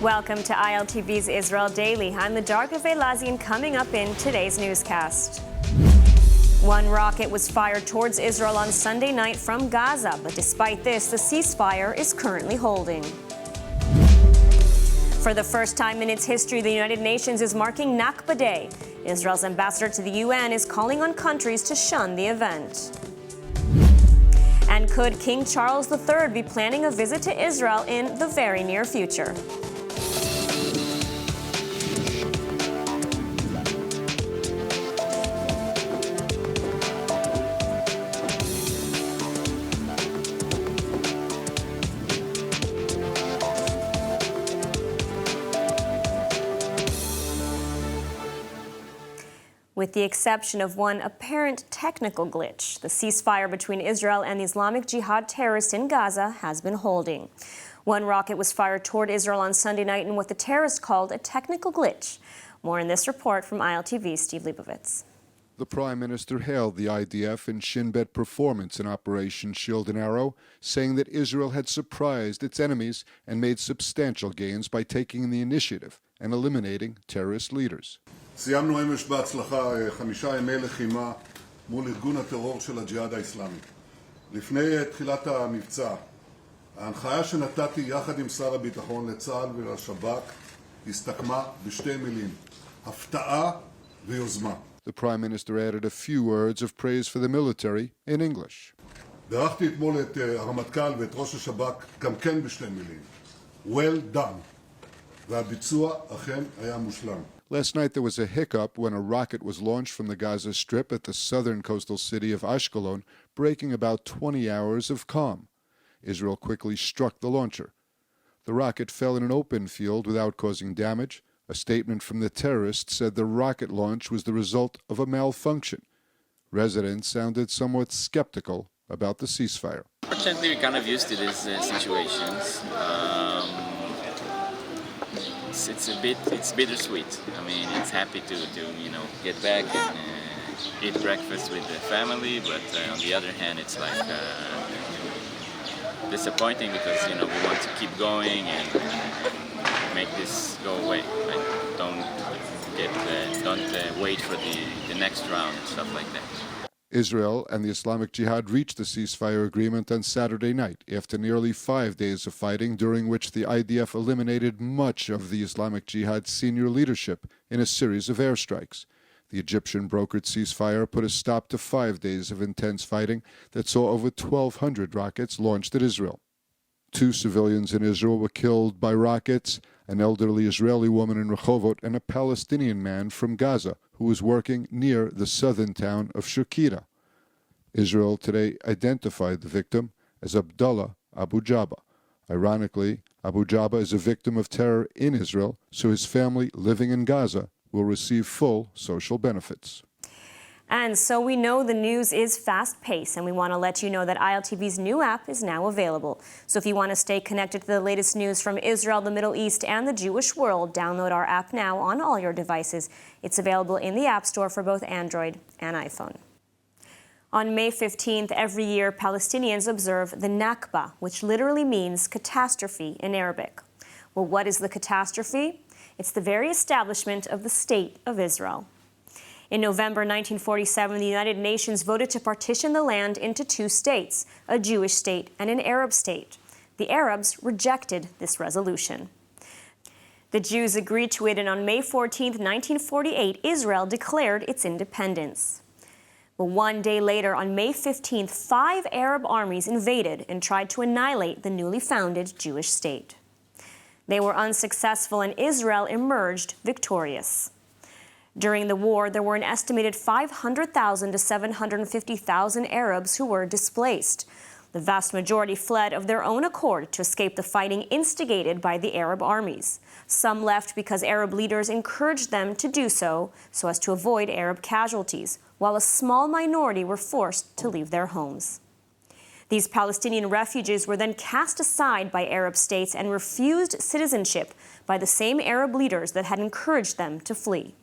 Welcome to ILTV's Israel Daily. I'm the Darka Velazian, coming up in today's newscast. One rocket was fired towards Israel on Sunday night from Gaza, but despite this, the ceasefire is currently holding. For the first time in its history, the United Nations is marking Nakba Day. Israel's ambassador to the UN is calling on countries to shun the event. And could King Charles III be planning a visit to Israel in the very near future? With the exception of one apparent technical glitch, the ceasefire between Israel and the Islamic Jihad terrorists in Gaza has been holding. One rocket was fired toward Israel on Sunday night in what the terrorists called a technical glitch. More in this report from ILTV's Steve Leibovitz. The Prime Minister hailed the IDF and Shin Bet performance in Operation Shield and Arrow, saying that Israel had surprised its enemies and made substantial gains by taking the initiative and eliminating terrorist leaders. סיימנו אמש בהצלחה 5 ימי לחימה מול ארגון הטרור של הג'יהאד האסלאמי. לפני תחילת המבצע, ההנחיה שנתתי יחד עם שר הביטחון לצה"ל ולשב"כ הסתכמה בשתי מילים: הפתעה ויוזמה. The Prime Minister added a few words of praise for the military in English. בירכתי אתמול את הרמטכ"ל ואת ראש השב"כ גם כן בשתי מילים: well done. והביצוע אכן היה מושלם. Last night there was a hiccup when a rocket was launched from the Gaza Strip at the southern coastal city of Ashkelon, breaking about 20 hours of calm. Israel quickly struck the launcher. The rocket fell in an open field without causing damage. A statement from the terrorists said the rocket launch was the result of a malfunction. Residents sounded somewhat skeptical about the ceasefire. Fortunately, we're kind of used to these situations. It's bittersweet. I mean, it's happy to get back and eat breakfast with the family, but on the other hand, it's like disappointing because we want to keep going and make this go away. Don't wait for the next round and stuff like that. Israel and the Islamic Jihad reached the ceasefire agreement on Saturday night after nearly 5 days of fighting, during which the IDF eliminated much of the Islamic Jihad's senior leadership in a series of airstrikes. The Egyptian-brokered ceasefire put a stop to 5 days of intense fighting that saw over 1,200 rockets launched at Israel. 2 civilians in Israel were killed by rockets, an elderly Israeli woman in Rehovot and a Palestinian man from Gaza who was working near the southern town of Shukira. Israel today identified the victim as Abdullah Abu Jabba. Ironically, Abu Jabba is a victim of terror in Israel, so his family living in Gaza will receive full social benefits. And so we know the news is fast-paced, and we want to let you know that ILTV's new app is now available. So if you want to stay connected to the latest news from Israel, the Middle East, and the Jewish world, download our app now on all your devices. It's available in the App Store for both Android and iPhone. On May 15th, every year, Palestinians observe the Nakba, which literally means catastrophe in Arabic. Well, what is the catastrophe? It's the very establishment of the State of Israel. In November 1947, the United Nations voted to partition the land into 2 states, a Jewish state and an Arab state. The Arabs rejected this resolution. The Jews agreed to it, and on May 14, 1948, Israel declared its independence. But one day later, on May 15th, 5 Arab armies invaded and tried to annihilate the newly founded Jewish state. They were unsuccessful, and Israel emerged victorious. During the war, there were an estimated 500,000 to 750,000 Arabs who were displaced. The vast majority fled of their own accord to escape the fighting instigated by the Arab armies. Some left because Arab leaders encouraged them to do so as to avoid Arab casualties, while a small minority were forced to leave their homes. These Palestinian refugees were then cast aside by Arab states and refused citizenship by the same Arab leaders that had encouraged them to flee.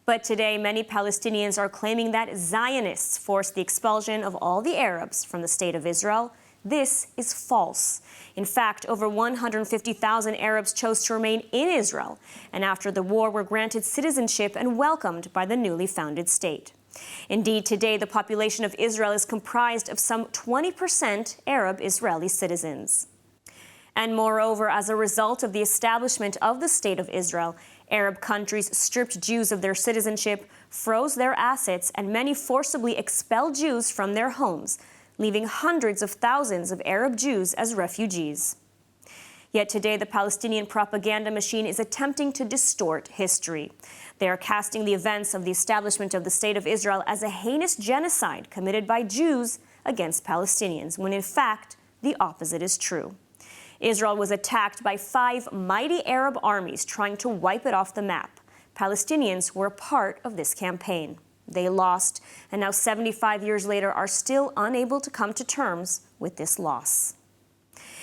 But today, many Palestinians are claiming that Zionists forced the expulsion of all the Arabs from the State of Israel. This is false. In fact, over 150,000 Arabs chose to remain in Israel, and after the war were granted citizenship and welcomed by the newly founded state. Indeed, today the population of Israel is comprised of some 20% Arab Israeli citizens. And moreover, as a result of the establishment of the State of Israel, Arab countries stripped Jews of their citizenship, froze their assets, and many forcibly expelled Jews from their homes, leaving hundreds of thousands of Arab Jews as refugees. Yet today, the Palestinian propaganda machine is attempting to distort history. They are casting the events of the establishment of the State of Israel as a heinous genocide committed by Jews against Palestinians, when in fact, the opposite is true. Israel was attacked by 5 mighty Arab armies trying to wipe it off the map. Palestinians were a part of this campaign. They lost, and now 75 years later are still unable to come to terms with this loss.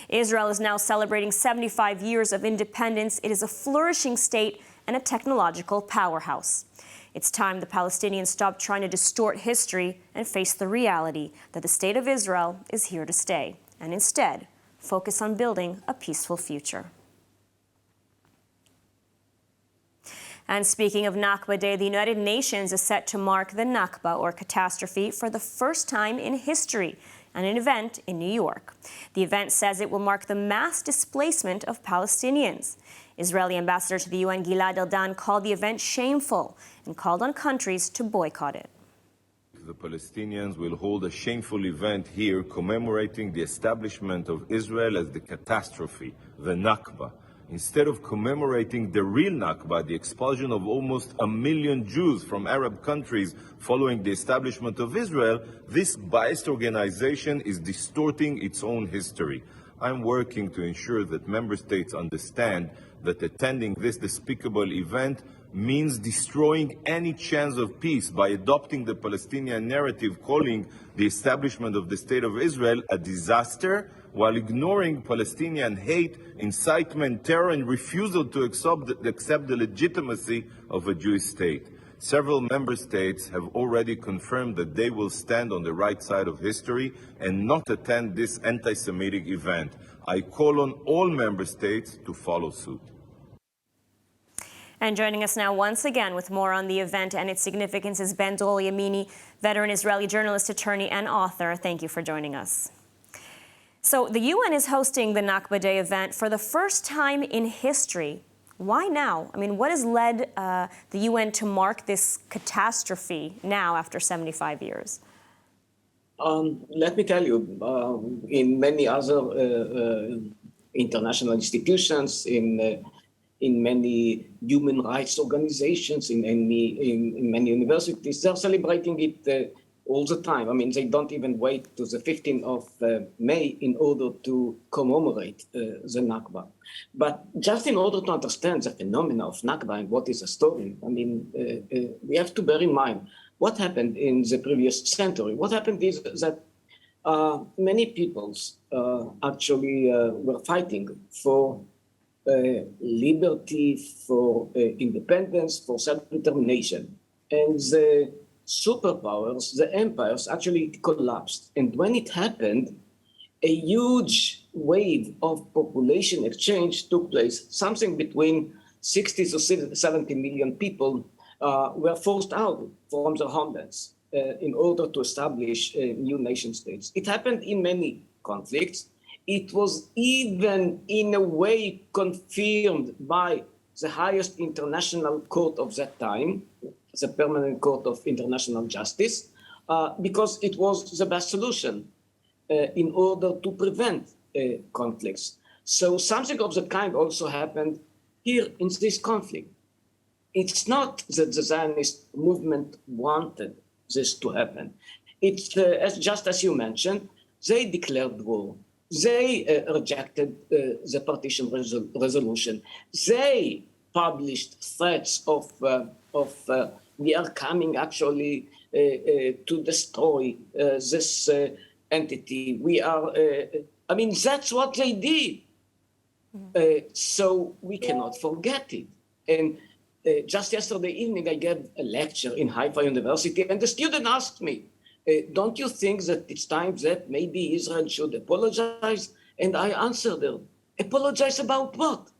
Israel is now celebrating 75 years of independence. It is a flourishing state and a technological powerhouse. It's time the Palestinians stop trying to distort history and face the reality that the State of Israel is here to stay, and instead focus on building a peaceful future. And speaking of Nakba Day, the United Nations is set to mark the Nakba, or catastrophe, for the first time in history, and an event in New York. The event says it will mark the mass displacement of Palestinians. Israeli ambassador to the UN, Gilad Erdan, called the event shameful and called on countries to boycott it. The Palestinians will hold a shameful event here commemorating the establishment of Israel as the catastrophe, the Nakba. Instead of commemorating the real Nakba, the expulsion of almost 1 million Jews from Arab countries following the establishment of Israel, this biased organization is distorting its own history. I'm working to ensure that member states understand that attending this despicable event means destroying any chance of peace by adopting the Palestinian narrative, calling the establishment of the State of Israel a disaster, while ignoring Palestinian hate, incitement, terror, and refusal to accept the legitimacy of a Jewish state. Several member states have already confirmed that they will stand on the right side of history and not attend this anti-Semitic event. I call on all member states to follow suit. And joining us now once again with more on the event and its significance is Doli Amini, veteran Israeli journalist, attorney, and author. Thank you for joining us. So the UN is hosting the Nakba Day event for the first time in history. Why now? I mean, what has led the UN to mark this catastrophe now after 75 years? Let me tell you, in many other international institutions, in many human rights organizations, in many universities, they're celebrating it all the time. I mean, they don't even wait to the 15th of May in order to commemorate the Nakba. But just in order to understand the phenomena of Nakba and what is the story, I mean, we have to bear in mind what happened in the previous century. What happened is that many peoples actually were fighting for liberty, for independence, for self-determination. And the superpowers, the empires, actually collapsed. And when it happened, a huge wave of population exchange took place. Something between 60 to 70 million people were forced out from their homelands in order to establish new nation states. It happened in many conflicts. It was even in a way confirmed by the highest international court of that time, the Permanent Court of International Justice, because it was the best solution in order to prevent conflicts. So something of the kind also happened here in this conflict. It's not that the Zionist movement wanted this to happen. It's just as you mentioned, they declared war. They rejected the partition resolution. They published threats of we are coming actually to destroy this entity. We are, I mean, that's what they did. So we cannot forget it. And just yesterday evening, I gave a lecture in Haifa University, and the student asked me, don't you think that it's time that maybe Israel should apologize? And I answered her, apologize about what?